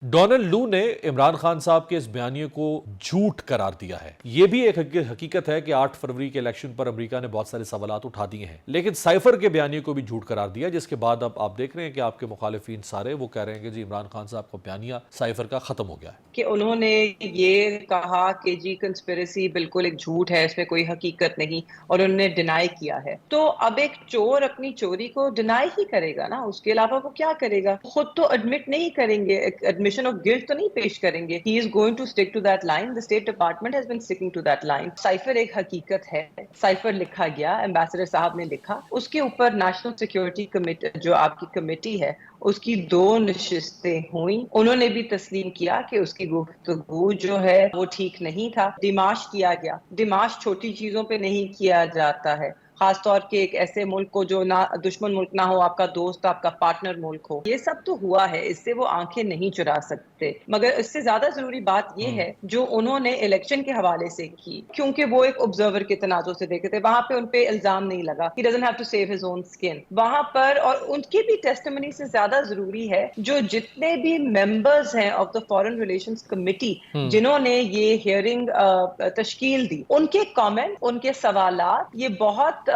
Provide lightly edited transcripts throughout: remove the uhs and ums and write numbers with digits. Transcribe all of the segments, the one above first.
Donald لو نے عمران خان صاحب کے اس بیانیے کو جھوٹ قرار دیا ہے۔ یہ بھی ایک حقیقت ہے کہ 8 فروری کے الیکشن پر امریکہ نے بہت سارے سوالات اٹھا دیے ہیں، لیکن سائفر کے بیانیے کو بھی جھوٹ قرار دیا، جس کے بعد اب آپ دیکھ رہے ہیں کہ آپ کے مخالفین سارے وہ کہہ رہے ہیں کہ جی عمران خان صاحب کا بیانیہ سائفر کا ختم ہو گیا ہے۔ کہ انہوں نے یہ کہا کہ جی کنسپیریسی بالکل ایک جھوٹ ہے، اس میں کوئی حقیقت نہیں، اور انہوں نے ڈینائی کیا ہے۔ تو اب ایک چور اپنی چوری کو ڈینائی ہی کرے گا نا، اس کے علاوہ وہ کیا کرے گا؟ خود تو ایڈمٹ نہیں کریں گے، ایڈمیشن آف گلٹ تو نہیں پیش کریں گے۔ He is going to stick to that line. The State Department has been sticking to that line. Cipher ایک حقیقت ہے، سائفر لکھا گیا، ایمبیسڈر صاحب نے لکھا، اس کے اوپر نیشنل سیکیورٹی کمیٹی جو آپ کی کمیٹی ہے اس کی 2 نشستیں ہوئیں، انہوں نے بھی تسلیم کیا کہ اس کی گفتگو جو ہے وہ ٹھیک نہیں تھا، ڈیماش کیا گیا۔ ڈیماش چھوٹی چیزوں پہ نہیں کیا جاتا ہے، خاص طور کے ایک ایسے ملک کو جو نہ دشمن ملک نہ ہو، آپ کا دوست، آپ کا پارٹنر ملک ہو۔ یہ سب تو ہوا ہے، اس سے وہ آنکھیں نہیں چرا سکتے، مگر اس سے زیادہ ضروری بات یہ ہے جو انہوں نے الیکشن کے حوالے سے کی، کیونکہ وہ ایک آبزرور کے تناظر سے دیکھتے تھے، وہاں پہ ان پہ الزام نہیں لگا، he doesn't have to save his own skin وہاں پر، اور ان کی بھی ٹیسٹیمنی سے زیادہ ضروری ہے جو جتنے بھی ممبرز ہیں of the foreign relations committee جنہوں نے یہ ہیئرنگ تشکیل دی، ان کے کامنٹ، ان کے سوالات، یہ بہت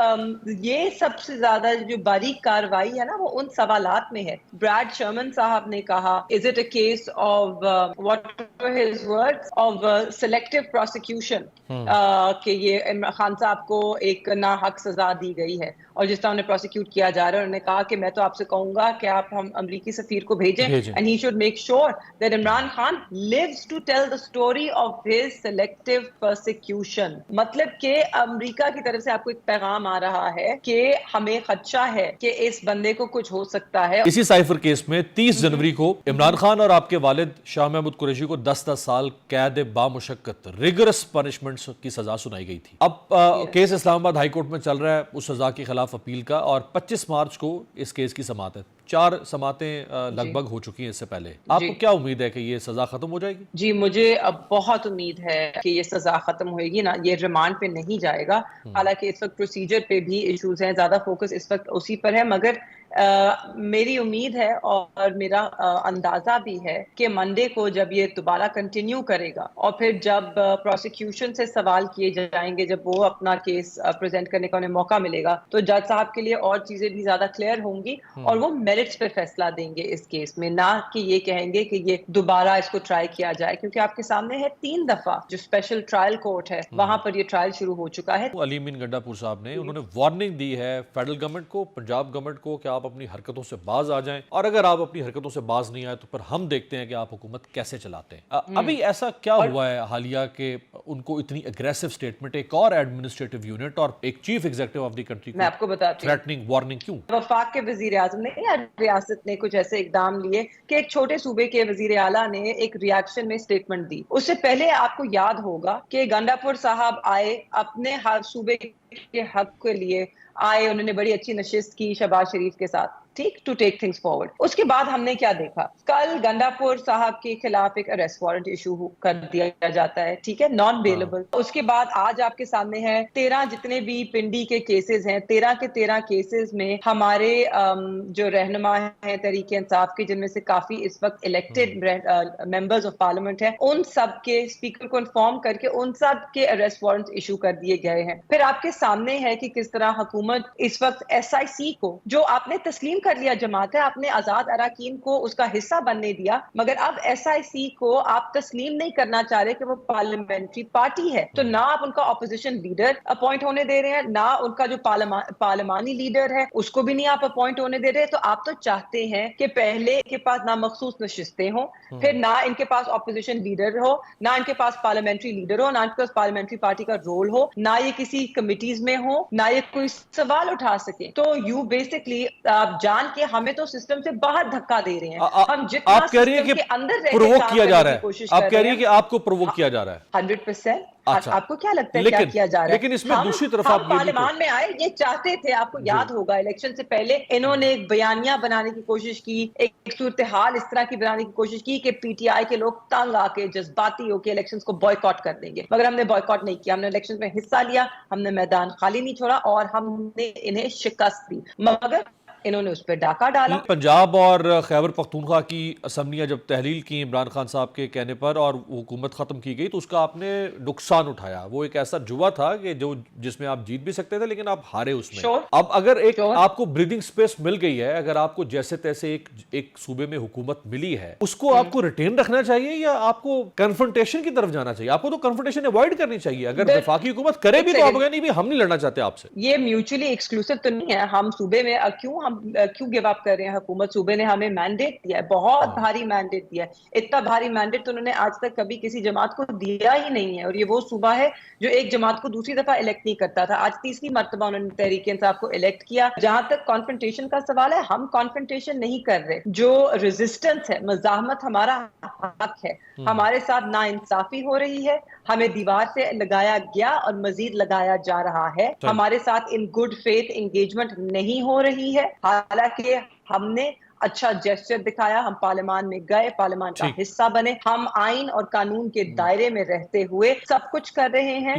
یہ سب سے زیادہ جو باریک کاروائی ہے نا وہ ان سوالات میں ہے۔ بریڈ شرمن صاحب نے کہا is it a case of what were his words of selective prosecution کہ یہ عمران خان صاحب کو ایک ناحق سزا دی گئی ہے، اور جس طرح انہیں پروسیکیوٹ کیا جا رہا ہے، انہوں نے کہا کہ میں تو آپ سے کہوں گا کہ آپ ہم امریکی سفیر کو بھیجیں and he should make sure that Imran Khan lives to tell the story of his selective persecution۔ مطلب کہ امریکہ کی طرف سے آپ کو ایک پیغام آ رہا ہے کہ ہمیں خدشہ ہے کہ اس بندے کو کچھ ہو سکتا ہے۔ اسی سائفر کیس میں 30 جنوری کو عمران خان اور آپ کے والد شاہ محمود قریشی کو 10 سال قید بامشقت ریگرس پنشمنٹ کی سزا سنائی گئی تھی۔ اب کیس اسلام آباد ہائی کورٹ میں چل رہا ہے اس سزا کے خلاف اپیل کا، اور 25 مارچ کو اس کیس کی سماعت ہے۔ 4 سماعتیں لگ بھگ ہو چکی ہیں اس سے پہلے۔ آپ کو کیا امید ہے کہ یہ سزا ختم ہو جائے گی؟ جی مجھے اب بہت امید ہے کہ یہ سزا ختم ہوئے گی نا، یہ ریمانڈ پہ نہیں جائے گا، حالانکہ اس وقت پروسیجر پہ بھی ایشوز ہیں، زیادہ فوکس اس وقت اسی پر ہے، مگر میری امید ہے اور میرا اندازہ بھی ہے کہ منڈے کو جب یہ دوبارہ کنٹینیو کرے گا، اور پھر جب پروسیکیوشن سے سوال کیے جائیں گے، جب وہ اپنا کیس پریزنٹ کرنے کا انہیں موقع ملے گا، تو جج صاحب کے لیے اور چیزیں بھی زیادہ کلیئر ہوں گی، اور وہ میرٹس پہ فیصلہ دیں گے اس کیس میں، نہ کہ یہ کہیں گے کہ یہ دوبارہ اس کو ٹرائی کیا جائے، کیونکہ آپ کے سامنے ہے 3 دفعہ جو اسپیشل ٹرائل کورٹ ہے وہاں پر یہ ٹرائل شروع ہو چکا ہے۔ علی امین گنڈا پور صاحب نے انہوں نے وارننگ دی ہے فیڈرل گورنمنٹ کو، پنجاب گورنمنٹ کو، کہ آپ اپنی حرکتوں سے باز آ جائیں، اور اگر آپ اپنی حرکتوں سے باز نہیں آئے تو پھر ہم دیکھتے ہیں کہ آپ حکومت کیسے چلاتے ہیں۔ ابھی ایسا کیا ہوا ہے حالیہ کہ ان کو اتنی اگریسو سٹیٹمنٹ ایک اور ایڈمنسٹریٹو یونٹ اور ایک chief executive of the country میں آپ کو بتاتی ہوں، تھریٹننگ وارننگ کیوں؟ وفاق کے وزیر اعظم نے یا ریاست نے کچھ ایسے اقدام لیے کہ ایک چھوٹے صوبے کے وزیر اعلیٰ نے ایک ریاکشن میں سٹیٹمنٹ دی۔ اس سے پہلے آپ کو یاد ہوگا کہ گنڈا پور صاحب آئے، اپنے صوبے کے حق کے لیے آئے، انہوں نے بڑی اچھی نشست کی شہباز شریف کے ساتھ، ٹھیک، ٹو ٹیک تھنگس فارورڈ۔ اس کے بعد ہم نے کیا دیکھا؟ کل گنڈا پور صاحب کے خلاف ایک اریسٹ وارنٹ ایشو کر دیا جاتا ہے، ٹھیک ہے، نان بیلیبل۔ اس کے بعد آج آپ کے سامنے ہے 13 جتنے بھی پنڈی کے کیسز ہیں، 13 کے 13 کیسز میں ہمارے جو رہنما ہیں تحریک انصاف کے، جن میں سے کافی اس وقت الیکٹڈ ممبرز آف پارلیمنٹ ہیں، ان سب کے اسپیکر کو انفارم کر کے ان سب کے اریسٹ وارنٹ ایشو کر دیے گئے ہیں۔ پھر آپ کے سامنے ہے کہ کس طرح حکومت اس وقت ایس آئی سی کو، جو آپ نے تسلیم کر لیا جماعت ہے، آپ نے آزاد اراکین کو اس کا حصہ بننے دیا، مگر اب ایس آئی سی کو آپ تسلیم نہیں کرنا چاہ رہے کہ وہ پارلیمنٹری پارٹی ہے، تو نہ آپ ان کا اپوزیشن لیڈر اپوائنٹ ہونے دے رہے ہیں، نہ ان کا جو پارلیمانی لیڈر ہے اس کو بھی نہیں آپ اپوائنٹ ہونے دے رہے۔ تو آپ تو چاہتے ہیں کہ پہلے کے پاس نہ مخصوص نشستیں ہوں، پھر نہ ان کے پاس اپوزیشن لیڈر ہو، نہ ان کے پاس پارلیمنٹری لیڈر ہو، نہ ان کے پاس پارلیمنٹری پارٹی کا رول ہو، نہ یہ کسی کمیٹیز میں ہو، نہ یہ کوئی سوال اٹھا سکے۔ تو یو بیسکلی آپ جان کے ہمیں تو سسٹم سے باہر دھکا دے رہے ہیں، ہم جتنا آپ کہہ رہی ہیں سسٹم کہ کے اندر رہ کے پرووک کام کیا جا کرنے رہا کی ہے، کوشش آپ کر کہہ رہے رہی ہیں ہیں، کہ آپ کو پرووک کیا جا رہا ہے۔ 100%۔ اچھا، آپ کو کیا لگتا ہے کیا کیا جا رہا ہے؟ لیکن اس میں دوسری طرف آپ ہم یہ بھی پارلیمان میں آئے، یہ چاہتے تھے، آپ کو یاد ہوگا الیکشن سے پہلے انہوں نے ایک بیانیہ بنانے کی کوشش کی، ایک صورتحال اس طرح کی بنانے کی کوشش کی کہ پی ٹی آئی کے لوگ تنگ آ کے جذباتی ہو کے الیکشنز کو بائیکاٹ کر دیں گے، مگر ہم نے بائیکاٹ نہیں کیا، ہم نے الیکشنز میں حصہ لیا، ہم نے میدان خالی نہیں چھوڑا، اور ہم نے انہیں شکست دی۔ مگر انہوں نے اس پہ ڈاکہ ڈالا. پنجاب اور خیبر پختونخوا کی اسمبلیاں جب تحلیل کی عمران خان صاحب کے کہنے پر اور حکومت ختم کی گئی تو اس کا آپ نے نقصان اٹھایا. وہ ایک ایسا جوا تھا کہ جس میں آپ جیت بھی سکتے تھے لیکن آپ ہارے اس میں. اب اگر ایک آپ کو بریدنگ سپیس مل گئی ہے, اگر آپ کو جیسے تیسے ایک صوبے میں حکومت ملی ہے, اس کو آپ کو ریٹین رکھنا چاہیے یا آپ کو کنفرنٹیشن کی طرف جانا چاہیے؟ آپ کو تو کنفرنٹیشن اوائڈ کرنی چاہیے. اگر وفاقی حکومت کرے بھی تو آپ کہیں نہیں بھی ہم نہیں لڑنا چاہتے آپ سے. یہ میوچولی ایکسکلوسیو تو نہیں ہے. ہم صوبے میں کیوں گیو اپ کر رہے ہیں؟ حکومت صوبے نے ہمیں مینڈیٹ دیا ہے, بہت بھاری مینڈیٹ دیا ہے. اتنا بھاری مینڈیٹ تو انہوں نے آج تک کبھی کسی جماعت کو دیا ہی نہیں ہے, اور یہ وہ صوبہ ہے جو ایک جماعت کو دوسری دفعہ الیکٹ نہیں کرتا تھا. آج تیسری مرتبہ انہوں نے تحریک انصاف کو الیکٹ کیا. جہاں تک کانفرنٹیشن کا سوال ہے, ہم کانفرنٹیشن نہیں کر رہے. جو ریزسٹنس ہے, مزاحمت ہمارا حق ہے. ہمارے ساتھ ناانصافی ہو رہی ہے, ہمیں دیوار سے لگایا گیا اور مزید لگایا جا رہا ہے. ہمارے ساتھ ان گڈ فیتھ انگیجمنٹ نہیں ہو رہی ہے. حالانکہ ہم نے اچھا جیسچر دکھایا, ہم پارلیمان میں گئے, پارلیمان کا حصہ بنے, ہم آئین اور قانون کے دائرے میں رہتے ہوئے سب کچھ کر رہے ہیں.